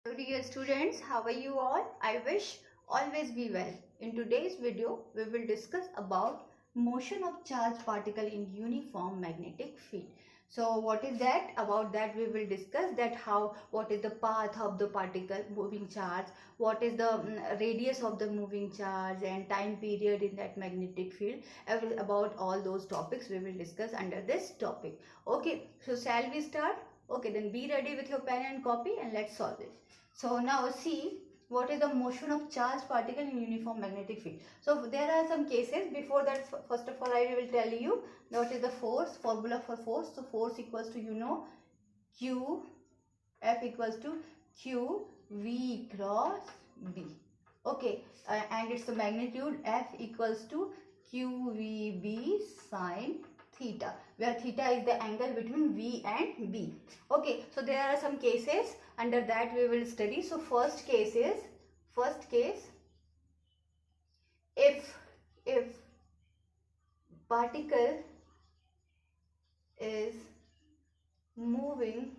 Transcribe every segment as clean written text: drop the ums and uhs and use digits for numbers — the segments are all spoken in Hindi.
Hello dear students, how are you all? I wish always be well. In today's video, we will discuss about motion of charged particle in uniform magnetic field. So what is that? About that we will discuss that what is the path of the particle moving charge, what is the radius of the moving charge and time period in that magnetic field. About all those topics we will discuss under this topic. Okay, so shall we start? Okay, then be ready with your pen and copy and let's solve it. So now see what is the motion of charged particle in uniform magnetic field. So there are some cases. Before that, first of all, I will tell you what is the force, formula for force. So force equals to Q, F equals to Q V cross B. Okay, and its the magnitude F equals to QVB sine theta, where theta is the angle between V and B. Okay, so there are some cases under that we will study. So first case, if particle is moving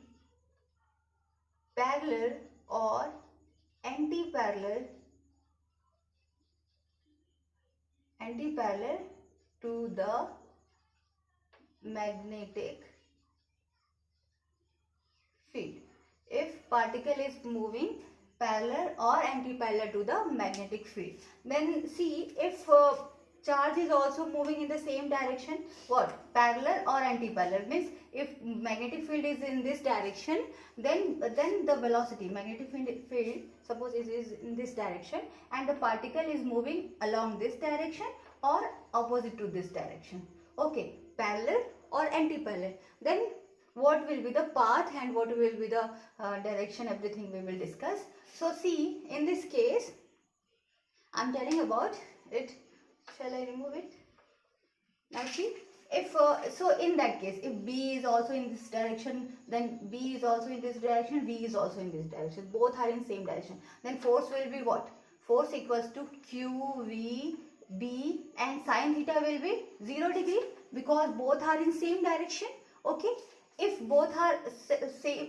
parallel or anti-parallel to the magnetic field. If particle is moving parallel or anti-parallel to the magnetic field, then see if charge is also moving in the same direction, what, parallel or anti-parallel, means if magnetic field is in this direction, then the velocity magnetic field suppose is in this direction and the particle is moving along this direction or opposite to this direction. Okay, parallel or anti-parallel, then what will be the path and what will be the direction, everything we will discuss. So see, in this case I am telling about it. Shall I remove it? Now see, if so in that case, if B is also in this direction, then B is also in this direction, V is also in this direction, both are in same direction, then force will be what? Force equals to QVB and sine theta will be 0 degree because both are in same direction. Okay, if both are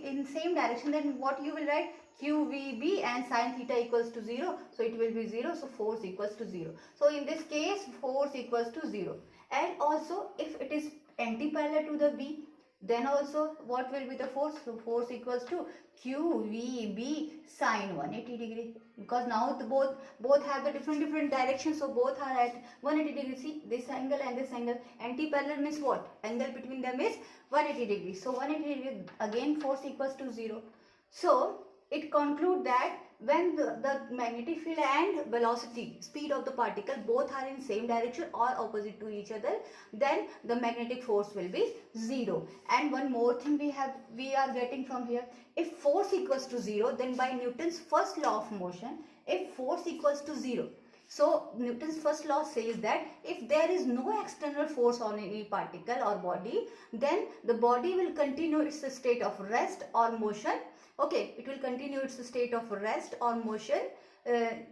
in same direction, then what you will write? QVB and sine theta equals to 0, so it will be 0, so force equals to 0. So in this case force equals to 0. And also if it is anti-parallel to the B, then also what will be the force? So force equals to QVB sine 180 degree, because now the both have the different directions, so both are at 180 degree. See, this angle and this angle, anti-parallel means what? Angle between them is 180 degree, so 180 degree, again force equals to 0. So it concludes that when the magnetic field and velocity, speed of the particle both are in same direction or opposite to each other, then the magnetic force will be 0. And one more thing we are getting from here, if force equals to 0, then by Newton's first law of motion, if force equals to 0, so Newton's first law says that if there is no external force on any particle or body, then the body will continue its state of rest or motion. Okay, it will continue its state of rest or motion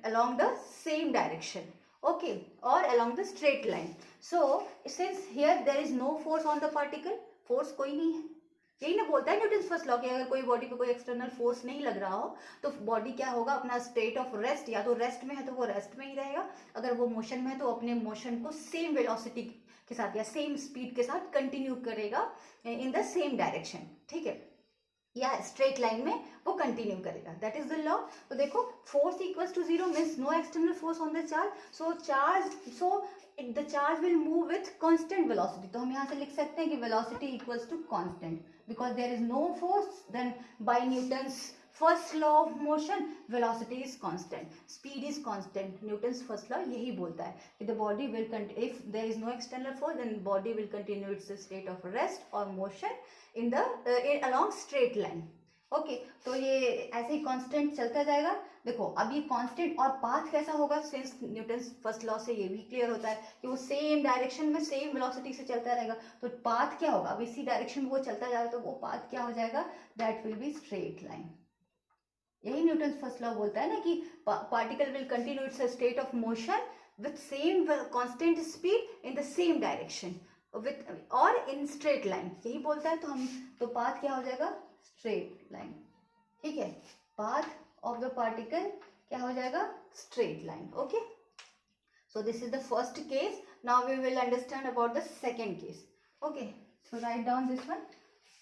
along the same direction. Okay, or along the straight line. So since here there is no force on the particle, force कोई नहीं है, यही ना बोलता है न्यूटन फर्स्ट लॉ कि अगर कोई बॉडी पे कोई एक्सटर्नल फोर्स नहीं लग रहा हो तो बॉडी क्या होगा, अपना स्टेट ऑफ रेस्ट, या तो रेस्ट में है तो वो रेस्ट में ही रहेगा, अगर वो मोशन में है तो अपने मोशन को सेम वेलोसिटी के साथ या सेम स्पीड के साथ कंटिन्यू करेगा इन द सेम डायरेक्शन. ठीक है, या स्ट्रेट लाइन में वो कंटिन्यू करेगा. That is the law. तो देखो force equals to 0 means no external force on the charge, so the charge will move with constant velocity. तो हम यहाँ से लिख सकते हैं कि velocity equals to constant, because there is no force, then by Newton's first law of motion velocity is constant, speed is constant. Newton's first law यही बोलता है कि the body will, if there is no external force, then body will continue its state of rest और motion in the along straight line. Okay, तो ये ऐसे ही कांस्टेंट चलता जाएगा. देखो अब ये कांस्टेंट और पाथ कैसा होगा, सिंस न्यूटन फर्स्ट लॉ से ये भी क्लियर होता है कि वो सेम डायरेक्शन में सेम वेलोसिटी से चलता रहेगा. तो पाथ क्या होगा, अब इसी डायरेक्शन में वो चलता जाएगा तो वो पाथ क्या हो जाएगा, that will be straight line. यही न्यूटन फर्स्ट लॉ बोलता है ना कि particle will continue its state of motion with same constant speed in the same direction with और इन स्ट्रेट लाइन, यही बोलता है. तो पाथ क्या हो जाएगा, स्ट्रेट लाइन. ठीक है, पाथ ऑफ द पार्टिकल क्या हो जाएगा, straight line. Okay, so this is the first case. Now we will understand about the second case. Okay, so write down this one.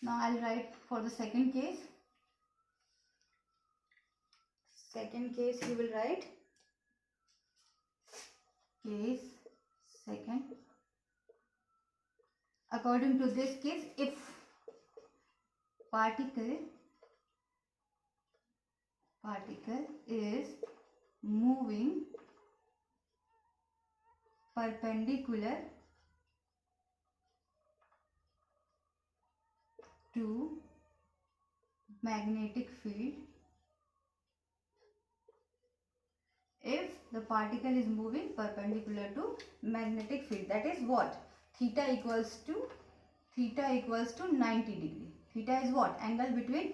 Now I'll write for the second case. Second case you will write case second. According to this case, if particle is moving perpendicular to magnetic field, if the particle is moving perpendicular to magnetic field, that is what, theta equals to 90 degree. Theta is what, angle between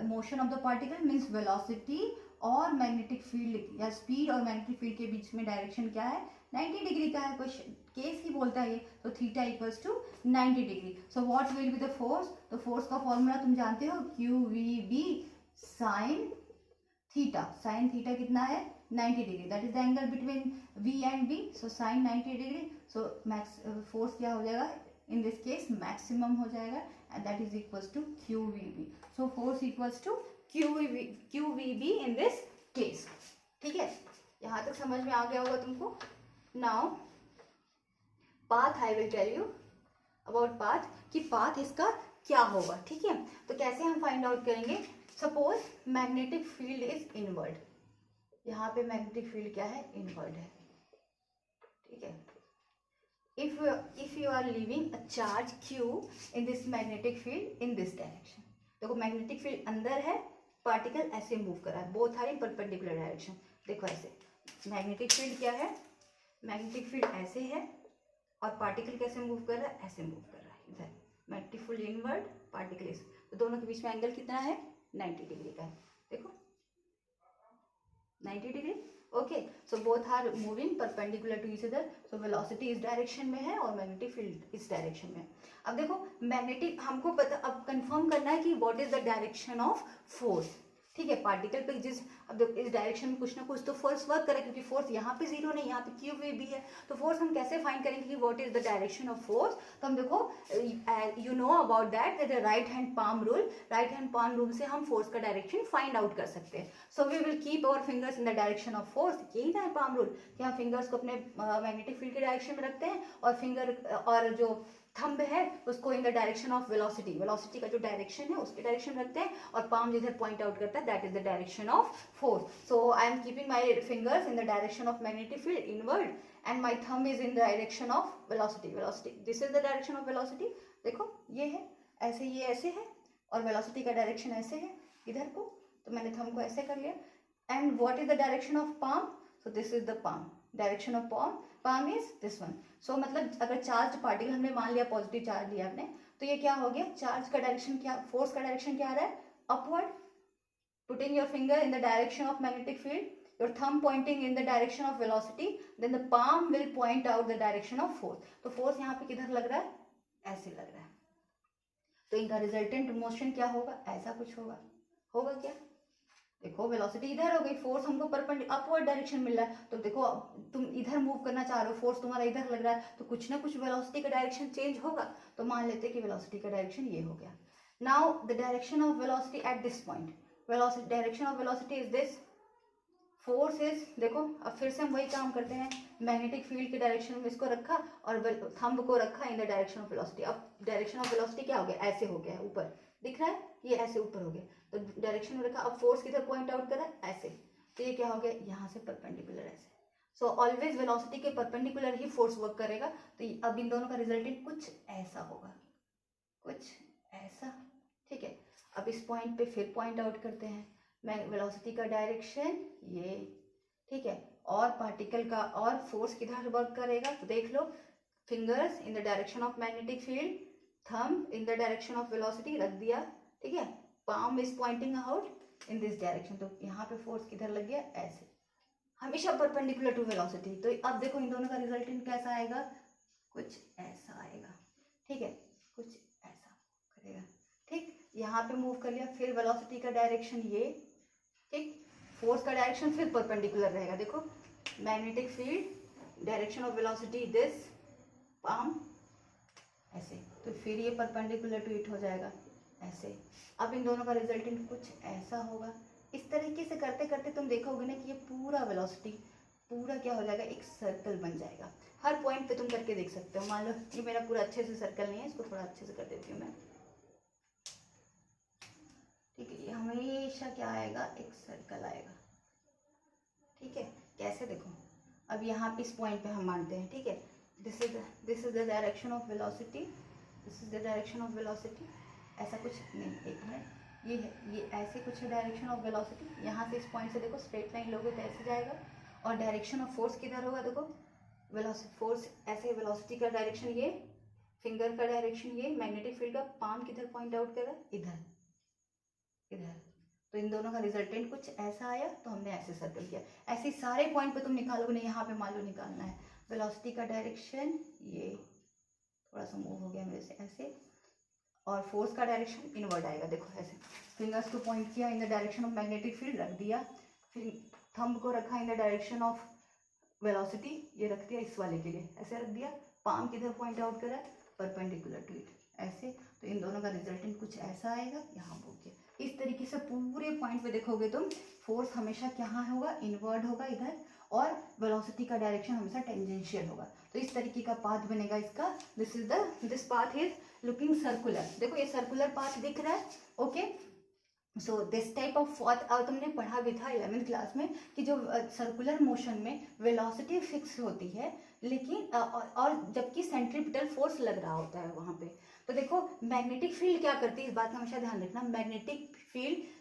motion of the particle means velocity और मैग्नेटिक फील्ड या स्पीड और मैग्नेटिक फील्ड के बीच में डायरेक्शन क्या है, 90 डिग्री का है. क्वेश्चन केस ही बोलता है ये. तो theta equals to 90 degree. So what will be the force. तो फोर्स का फॉर्मूला तुम जानते हो, q v b sine theta. Sine theta कितना है, 90 degree. That is the angle between v and b. So sine 90 degree. So max force क्या हो जाएगा, in this case maximum हो जाएगा, and that is equals to QVB. so force equals to QVB in this case. ठीक है, यहाँ तक समझ में आ गया होगा तुमको. now path I will tell you about path, कि path इसका क्या होगा. ठीक है, तो कैसे हम फाइंड आउट करेंगे. Suppose magnetic field is inward. यहाँ पे मैग्नेटिक फील्ड क्या है, इनवर्ड है. ठीक है, if you are leaving a charge q in this magnetic field in this direction. देखो मैग्नेटिक फील्ड अंदर है, पार्टिकल ऐसे मूव कर रहा है, both are in perpendicular direction. देखो ऐसे मैग्नेटिक फील्ड क्या है, मैग्नेटिक फील्ड ऐसे है और पार्टिकल कैसे मूव कर रहा है, ऐसे मूव कर रहा है. इधर मैग्नेटिक फील्ड इनवर्ड, पार्टिकल इस, तो दोनों के बीच में एंगल कितना है, 90 डिग्री का है. देखो 90 डिग्री. Okay, so both are moving perpendicular to each other. So velocity इस डायरेक्शन में है और मैग्नेटिक फील्ड इस डायरेक्शन में है. अब देखो मैग्नेटिक, हमको पता, अब कंफर्म करना है कि what is the direction of force. ठीक है, पार्टिकल पे जिस, अब देखो इस डायरेक्शन में कुछ ना कुछ तो फोर्स वर्क करे, क्योंकि फोर्स यहाँ पे जीरो नहीं, यहाँ पे क्यू वे भी है. तो फोर्स हम कैसे फाइंड करेंगे कि what is the direction of force. तो हम देखो, you know about that the right hand palm rule. Right hand palm rule से हम फोर्स का डायरेक्शन फाइंड आउट कर सकते हैं. So we will keep our fingers in the direction of force. यही ना है पाम रूल, कि हम फिंगर्स को अपने मैग्नेटिक फील्ड के डायरेक्शन में रखते हैं और फिंगर और जो थंब है उसको इन the direction of velocity, velocity का जो डायरेक्शन है उसके डायरेक्शन में रखते हैं, और पाम जिधर पॉइंट आउट करता है that is the direction of force. So I am keeping my fingers in the direction of magnetic field inward and my thumb is in the direction of velocity. Velocity, this is the direction of velocity. देखो ये है ऐसे, ये ऐसे है, और वेलोसिटी का डायरेक्शन ऐसे है इधर को. तो मैंने थंब को ऐसे कर लिया. And what is the direction of palm. So this is the palm, direction of palm is this one. So मतलब अगर चार्ज पार्टिकल हमने मान लिया, पॉजिटिव चार्ज लिया आपने, तो ये क्या हो गया, चार्ज का डायरेक्शन क्या, फोर्स का डायरेक्शन क्या आ रहा है, upward. Putting your finger in the direction of magnetic field, your thumb pointing in the direction of velocity, then the palm will point out the direction of force. तो force यहाँ पे किधर लग रहा है, ऐसे लग रहा है. तो इनका रिजल्टेंट मोशन क्या होगा, ऐसा कुछ होगा. होगा क्या, देखो वेलोसिटी इधर हो गई, फोर्स हमको परपेंडिकुलर अपवर्ड डायरेक्शन मिल रहा है. तो देखो तुम इधर मूव करना चाह रहे हो, फोर्स तुम्हारा इधर लग रहा है, तो कुछ ना कुछ वेलोसिटी का डायरेक्शन चेंज होगा. तो मान लेते हैं कि वेलोसिटी का डायरेक्शन ये हो गया. Now the direction of velocity at this point, velocity, direction of velocity is this, force is, देखो अब फिर से हम वही काम करते हैं, मैग्नेटिक फील्ड के डायरेक्शन में इसको रखा और थंब को रखा इन द डायरेक्शन ऑफ वेलोसिटी. अब डायरेक्शन ऑफ वेलोसिटी क्या हो गया, ऐसे हो गया, ऊपर दिख रहा है, ये ऐसे ऊपर हो गया. तो डायरेक्शन में रखा, अब फोर्स किधर पॉइंट आउट कर रहा है, ऐसे. तो ये क्या हो गया, यहाँ से परपेंडिकुलर ऐसे. सो ऑलवेज वेलोसिटी के परपेंडिकुलर ही फोर्स वर्क करेगा. तो अब इन दोनों का रिजल्टेंट कुछ ऐसा होगा, कुछ ऐसा. ठीक है, अब इस पॉइंट पे फिर पॉइंट आउट करते हैं, वेलोसिटी का डायरेक्शन ये. ठीक है, और पार्टिकल का, और फोर्स किधर वर्क करेगा, तो देख लो, fingers in the direction of magnetic field, thumb in the direction of velocity रख दिया. ठीक है, palm is pointing out in this direction. तो यहाँ पे फोर्स किधर लग गया, ऐसे, हमेशा परपेंडिकुलर टू वेलोसिटी. तो अब देखो इन दोनों का रिजल्टेंट कैसा आएगा, कुछ ऐसा आएगा. ठीक है, कुछ ऐसा करेगा. ठीक, यहाँ पे मूव कर लिया, फिर वेलोसिटी का डायरेक्शन ये. ठीक, फोर्स का डायरेक्शन फिर परपेंडिकुलर रहेगा। देखो magnetic field direction of velocity this palm ऐसे, तो फिर ये परपेंडिकुलर टू इट हो जाएगा ऐसे। अब इन दोनों का रिजल्टेंट कुछ ऐसा होगा। इस तरीके से करते करते तुम देखोगे ना कि ये पूरा वेलोसिटी पूरा क्या हो जाएगा, एक सर्कल बन जाएगा। हर पॉइंट पे तुम करके देख सकते हो। मान लो ये मेरा पूरा अच्छे से सर्कल नहीं है, इसको थोड़ा अच्छे से कर देती हूँ मैं। ठीक है, ये हमेशा क्या आएगा, एक सर्कल आएगा। ठीक है, कैसे देखो, अब यहाँ पे इस पॉइंट पे हम मानते हैं, ठीक है, this is the direction of velocity, this is the direction of velocity, ऐसा कुछ नहीं, एक मिनट, ये है, ये ऐसे कुछ है डायरेक्शन ऑफ वेलोसिटी। यहाँ से इस पॉइंट से देखो स्ट्रेट लाइन लोगे तो ऐसे जाएगा। और डायरेक्शन ऑफ फोर्स किधर होगा, देखो वेलोसिटी, फोर्स ऐसे, वेलोसिटी का डायरेक्शन ये, फिंगर का डायरेक्शन ये, मैग्नेटिक फील्ड का पाम किधर पॉइंट आउट कर रहा है, इधर इधर। तो इन दोनों का रिजल्टेंट कुछ ऐसा आया, तो हमने ऐसे सर्कल किया। ऐसे सारे पॉइंट पे तुम निकालोगे नहीं, यहाँ पे मान लो निकालना है वेलोसिटी का डायरेक्शन, ये थोड़ा सा मूव हो गया मेरे से ऐसे, और फोर्स का डायरेक्शन इनवर्ड आएगा। देखो ऐसे फिंगर्स को पॉइंट किया इन the direction of magnetic field, रख दिया, फिर थंब को रखा इन द डायरेक्शन ऑफ वेलोसिटी, ये रख दिया इस वाले के लिए, ऐसे रख दिया। पाम किधर पॉइंट आउट करा, परपेंडिकुलर टू इट, ऐसे। तो इन दोनों का रिजल्टेंट कुछ ऐसा आएगा, यहाँ हो गया। इस तरीके से पूरे पॉइंट पे देखोगे तुम, फोर्स हमेशा क्या होगा, इनवर्ड होगा इधर, और वेलोसिटी का डायरेक्शन हमेशा टेंजेंशियल होगा। तो इस तरीके का पाथ बनेगा इसका। This path is looking circular. देखो ये सर्कुलर पाथ दिख रहा है, okay. So this type of path, और तुमने पढ़ा भी था 11th क्लास में कि जो सर्कुलर मोशन में वेलोसिटी फिक्स होती है, लेकिन और जबकि सेंट्रीपिटल फोर्स लग रहा होता है वहाँ पे। तो देखो मैग्नेटिक फील्ड क्या करती है, इस बात का हमेशा ध्यान रखना, मैग्नेटिक फील्ड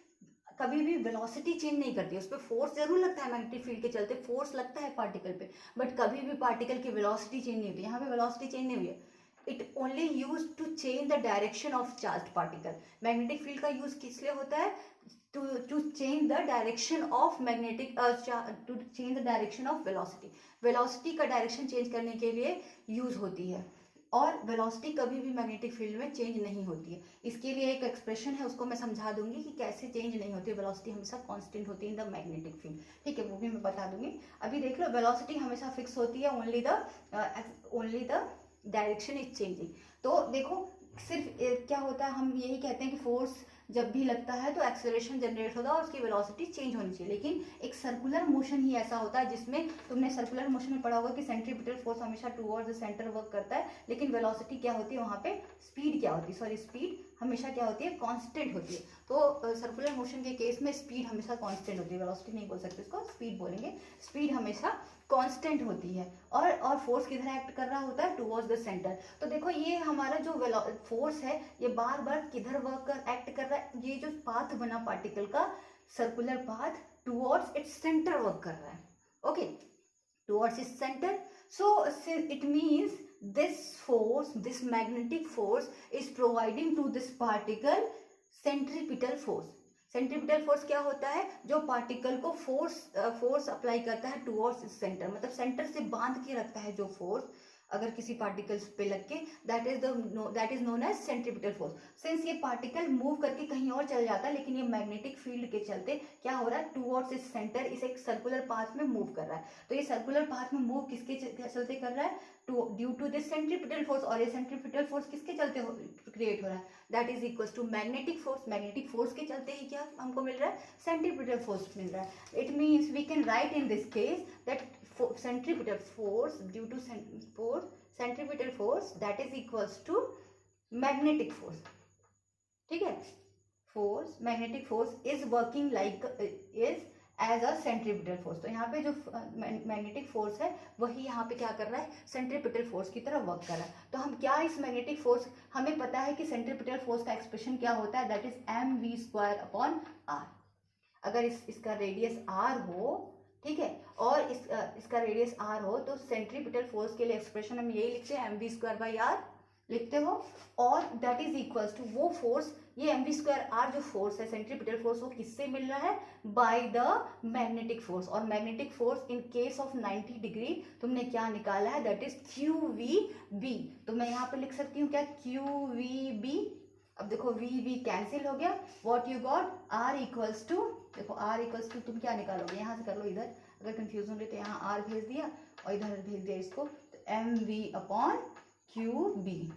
कभी भी वेलोसिटी चेंज नहीं करती है। उस पर फोर्स जरूर लगता है, मैग्नेटिक फील्ड के चलते फोर्स लगता है पार्टिकल पे, बट कभी भी पार्टिकल की वेलोसिटी चेंज नहीं होती। यहाँ पे वेलोसिटी चेंज नहीं हुई है, it only use to change the direction of charge particle. Magnetic field का यूज किस लिए होता है, to change the direction of magnetic, to change the direction of velocity. Velocity का डायरेक्शन चेंज करने के लिए यूज होती है, और वेलोसिटी कभी भी मैग्नेटिक फील्ड में चेंज नहीं होती है। इसके लिए एक एक्सप्रेशन है, उसको मैं समझा दूंगी कि कैसे चेंज नहीं होती है। वेलोसिटी हमेशा कांस्टेंट होती है इन द मैग्नेटिक फील्ड, ठीक है, वो भी मैं बता दूंगी। अभी देख लो, वेलोसिटी हमेशा फिक्स होती है, only the direction is changing. तो देखो सिर्फ क्या होता है, हम यही कहते हैं कि फोर्स जब भी लगता है तो एक्सेलरेशन जनरेट होगा और उसकी वेलोसिटी चेंज होनी चाहिए। लेकिन एक सर्कुलर मोशन ही ऐसा होता है जिसमें तुमने सर्कुलर मोशन में पढ़ा होगा कि सेंट्रीपिटल फोर्स हमेशा टुवर्ड्स द सेंटर वर्क करता है, लेकिन वेलोसिटी क्या होती है वहाँ पे, स्पीड क्या होती है, सॉरी स्पीड हमेशा क्या होती है, कांस्टेंट होती है। तो सर्कुलर मोशन के केस में स्पीड हमेशा कांस्टेंट होती है, वेलोसिटी नहीं बोल सकते इसको, स्पीड बोलेंगे। स्पीड हमेशा कांस्टेंट होती है, और फोर्स किधर एक्ट कर रहा होता है, टुवर्ड्स द सेंटर। तो देखो ये हमारा जो फोर्स है ये बार बार किधर एक्ट कर रहा है, ये जो पाथ बना पार्टिकल का, circular path towards its centre work कर रहा है, okay, towards its centre. So it means this magnetic force is providing to this particle centripetal force. Centripetal force क्या होता है, जो पार्टिकल को फोर्स अप्लाई करता है टुवर्ड्स सेंटर, मतलब सेंटर से बांध के रखता है जो फोर्स अगर किसी पार्टिकल्स पे लग के, that is known as centripetal force. Since ये पार्टिकल मूव करके कहीं और चल जाता है, लेकिन ये मैग्नेटिक फील्ड के चलते क्या हो रहा है, टुवर्ड्स इस सेंटर, इसे एक सर्कुलर पाथ में मूव कर रहा है। तो ये सर्कुलर पाथ में मूव किसके चलते कर रहा है, due to this centripetal force. और ये सेंट्रीपिटल फोर्स किसके चलते क्रिएट हो रहा है, that is equal to magnetic force. Magnetic force के चलते ही क्या हमको मिल रहा है, सेंट्रीपिटल फोर्स मिल रहा है। It means we can write in this case that centripetal force due to centripetal force that is equals to magnetic force, ठीक है, force magnetic force is working like is as a centripetal force. तो यहाँ पे जो मैग्नेटिक फोर्स है वही यहाँ पे क्या कर रहा है, सेंट्रीपिटल फोर्स की तरह वर्क कर रहा है। तो हम क्या इस मैग्नेटिक फोर्स, हमें पता है कि सेंट्रीपिटल फोर्स का एक्सप्रेशन क्या होता है, दैट इज mv²/r। अगर इसका रेडियस r हो, ठीक है, और इसका रेडियस r हो, तो सेंट्रीपिटल फोर्स के लिए एक्सप्रेशन हम यही लिखते हैं, mv²/r लिखते हो, और दैट इज इक्वल्स टू वो फोर्स, ये mv²r जो फोर्स है सेंट्रीपिटल फोर्स, वो किससे मिल रहा है, बाय द मैग्नेटिक फोर्स। और magnetic force in case of 90 degree तुमने क्या निकाला है, दैट इज QVB। तो मैं यहाँ पे लिख सकती हूँ क्या, QVB, अब देखो v कैंसिल हो गया, what you got r equals to, देखो r इक्वल्स टू तुम क्या निकालोगे, यहाँ से कर लो, इधर अगर कंफ्यूज हो रही तो यहाँ r भेज दिया और इधर भेज दिया इसको, तो mv upon qb.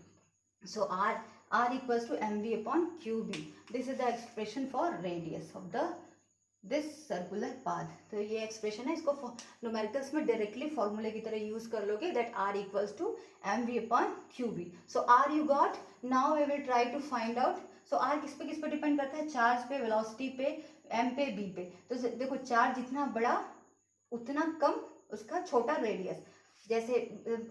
So r equals to mv upon qb. This is the expression for radius of the this circular path. तो ये एक्सप्रेशन है, इसको न्यूमेरिकल्स में डायरेक्टली फॉर्मूले की तरह यूज कर लोगे, that r equals to mv upon qb. So r you got. Now I will try to find out. सो r किस पे डिपेंड करता है, चार्ज पे, वेलोसिटी पे, m पे, b पे. तो देखो चार्ज जितना बड़ा उतना कम उसका छोटा रेडियस. जैसे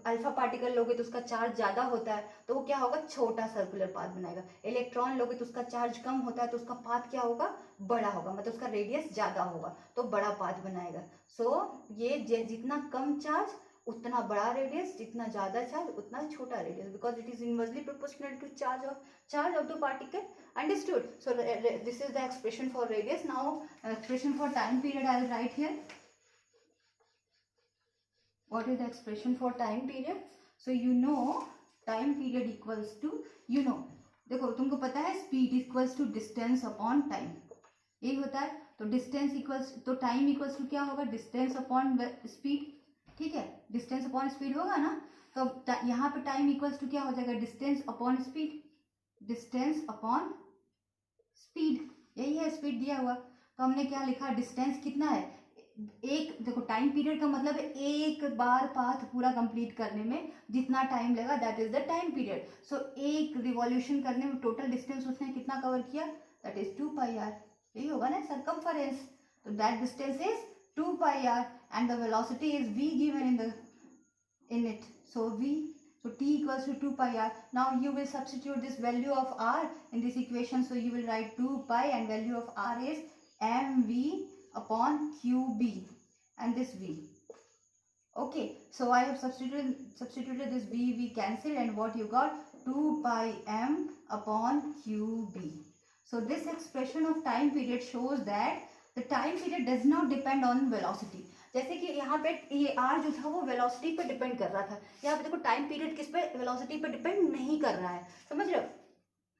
अल्फा पार्टिकल लोगे तो उसका चार्ज ज़्यादा होता है तो वो क्या होगा, छोटा सर्कुलर पाथ बनाएगा. इलेक्ट्रॉन लोगे तो उसका चार्ज कम होता है तो उसका पाथ क्या होगा, बड़ा होगा, मतलब उसका रेडियस ज़्यादा होगा तो बड़ा पाथ बनाएगा. सो ये जितना कम चार्ज उतना बड़ा रेडियस, जितना ज़्यादा चार्ज उतना छोटा radius, because it is inversely proportional to charge of the particle. Understood. So this is the expression for radius. Now expression for time period I will write here. What is the expression for time period? So you know time period equals to, you know, देखो तुमको पता है speed equals to distance upon time, यही होता है. तो distance equals, तो time equals to क्या होगा, distance upon speed. ठीक है, distance upon speed होगा ना. तो यहाँ पे time equals to क्या हो जाएगा, distance upon speed. distance upon speed, यही है speed दिया हुआ. तो हमने क्या लिखा, distance कितना है, एक, देखो टाइम पीरियड का मतलब है एक बार पाथ पूरा कंप्लीट करने में जितना टाइम लगा, that is the time period. So एक रिवॉल्यूशन करने में टोटल डिस्टेंस उसने कितना कवर किया, दैट इज 2πr. यही होगा ना सर्कमफरेंस. तो that distance is 2πr and the velocity is v given in it. So t equals to 2πr. Now you will substitute this value of r in this equation. So you will write 2π and value of r is mv upon qb and this v. Okay, so I have substituted this v cancel, and what you got, 2π m upon qb. So this expression of time period shows that the time period does not depend on velocity. जैसे कि यहाँ पे ये r जो था वो वेलोसिटी पे डिपेंड कर रहा था, यहाँ पे देखो टाइम पीरियड किस पे, वेलोसिटी पे डिपेंड नहीं कर रहा है. समझ रहे हो,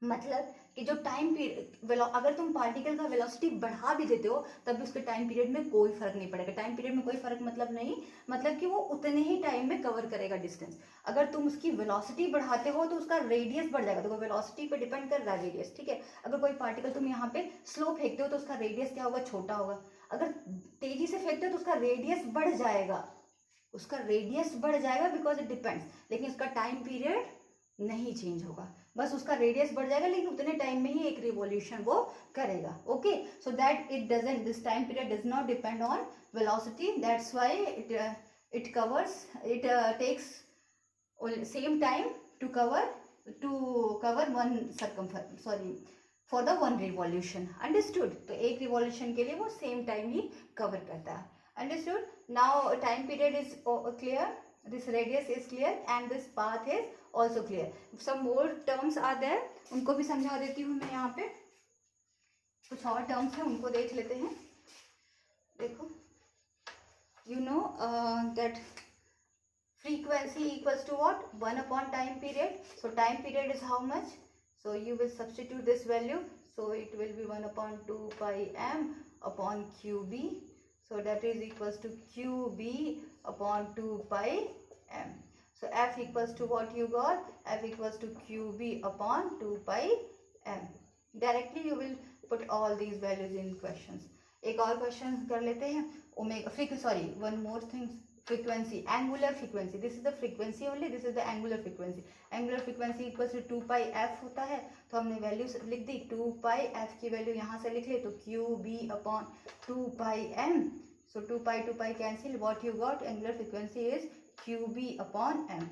मतलब कि जो टाइम पीरियड, अगर तुम पार्टिकल का वेलोसिटी बढ़ा भी देते हो तब भी उसके टाइम पीरियड में कोई फर्क नहीं पड़ेगा. टाइम पीरियड में कोई फर्क मतलब नहीं, मतलब कि वो उतने ही टाइम में कवर करेगा डिस्टेंस. अगर तुम उसकी वेलोसिटी बढ़ाते हो तो उसका रेडियस बढ़ जाएगा. देखो वेलोसिटी पे डिपेंड कर रहा है रेडियस, ठीक है. अगर कोई पार्टिकल तुम यहाँ पे स्लो फेंकते हो तो उसका रेडियस क्या होगा, छोटा होगा. अगर तेजी से फेंकते हो तो उसका रेडियस बढ़ जाएगा, बिकॉज इट डिपेंड्स. लेकिन उसका टाइम पीरियड नहीं चेंज होगा, बस उसका रेडियस बढ़ जाएगा लेकिन उतने टाइम में ही एक रिवॉल्यूशन वो करेगा. Okay, so that it doesn't, this time period does not depend on velocity. That's why it covers, it takes same time to cover one circumference, sorry, for the one revolution. Understood. तो एक रिवॉल्यूशन के लिए वो सेम टाइम ही कवर करता है. Understood. Now time period is clear, this radius is clear and this path is also clear. Some more terms are there, उनको भी समझा देती हूँ मैं. यहाँ पे कुछ और टर्म्स हैं उनको देख लेते हैं. देखो, you know that frequency equals to what, 1 upon time period. So time period is how much, so you will substitute this value, so it will be 1 upon 2π m upon qb. So that is equals to qb upon 2π m. So f equals to what you got, f equals to qb upon 2π m. Directly you will put all these values in questions. एक और क्वेश्चन कर लेते हैं. Omega, sorry, one more thing, frequency, angular frequency. This is the frequency only, this is the angular frequency. Angular frequency equals to 2π f होता है. तो हमने वैल्यू लिख दी, 2π f की वैल्यू यहाँ से लिख ले, तो qb upon 2π m. So 2π cancel, what you got, angular frequency is qb upon m.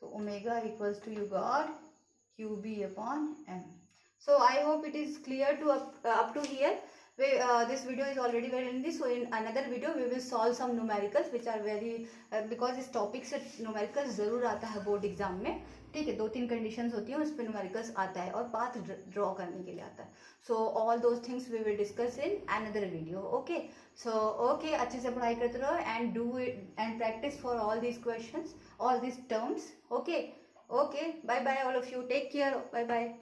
So omega equals to, you got qb upon m. So I hope it is clear to up to here. This video is already very lengthy, so in another video we will solve some numericals which are very because इस टॉपिक से numericals ज़रूर आता है बोर्ड एग्जाम में. ठीक है, 2-3 कंडीशंस होती हैं उस पर न्यूमेरिकल्स आता है और पाथ ड्रॉ करने के लिए आता है. So all those things we will discuss in another video. Okay, so okay, अच्छे से पढ़ाई करते रहो and do it and practice for all these questions, all these terms. Okay, bye bye all of you, take care, bye bye.